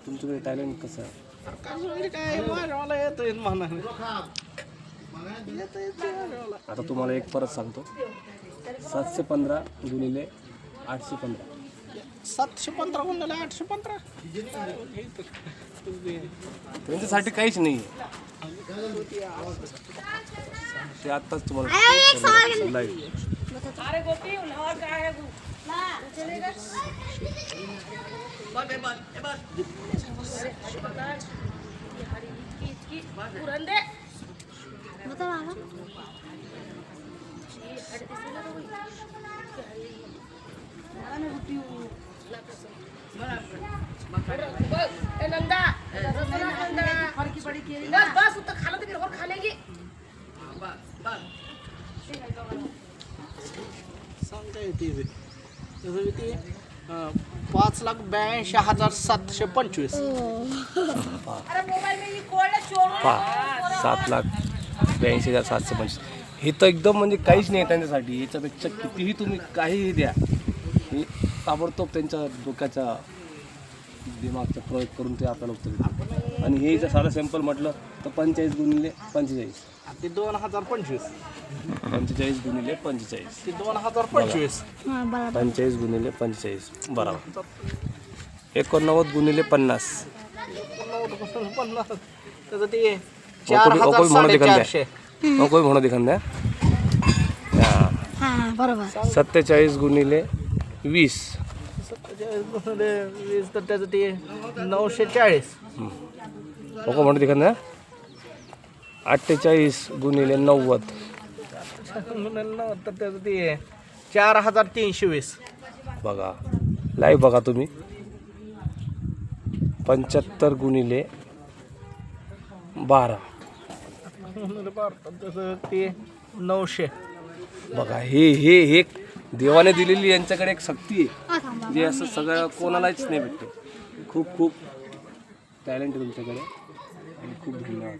तुमच्याकडे टॅलेंट कसं आहे? काय मला येतोय म्हणा. आता तुम्हाला एक परत सांगतो, 715 गुणिले 815. 715 गुणिले 815. त्यांच्यासाठी काहीच नाही ते आत्ताच तुम्हाला लाईव्ह. सांगता येते तसं ते 5,82,725. 7,82,725. हे तर एकदम म्हणजे काहीच नाही त्यांच्यासाठी. याच्यापेक्षा कितीही तुम्ही काहीही द्या, हे ताबडतोब त्यांच्या डोक्याच्या दिमागचा प्रयोग करून ते आपल्याला उत्तर देतात. आणि हे जर साधं सॅम्पल म्हटलं तर 45 गुणिले 45. ते 2025. 45 गुणिले 45. ते 2025. 45 गुणिले 45 बरोबर. 89 गुणिले 50. 50. त्याचं ते कोई म्हणून दिखन 4,400. द्या, कोई म्हणून दिखन द्या. बरोबर. 47 गुणिले 20. 47 गुणिले 20 तर त्याचं ते 940. म्हणून दिखन द्या. 48 गुणिले 90. तर त्याचं ते 4,320. बघा लाईव्ह बघा तुम्ही. 75 गुणिले 12. त्याचं ते 900. बघा हे हे हे देवाने दिलेली यांच्याकडे एक शक्ती आहे, जे असं सगळं कोणालाच नाही भेटते. खूप खूप टॅलेंट आहे तुमच्याकडे आणि खूप धन्यवाद.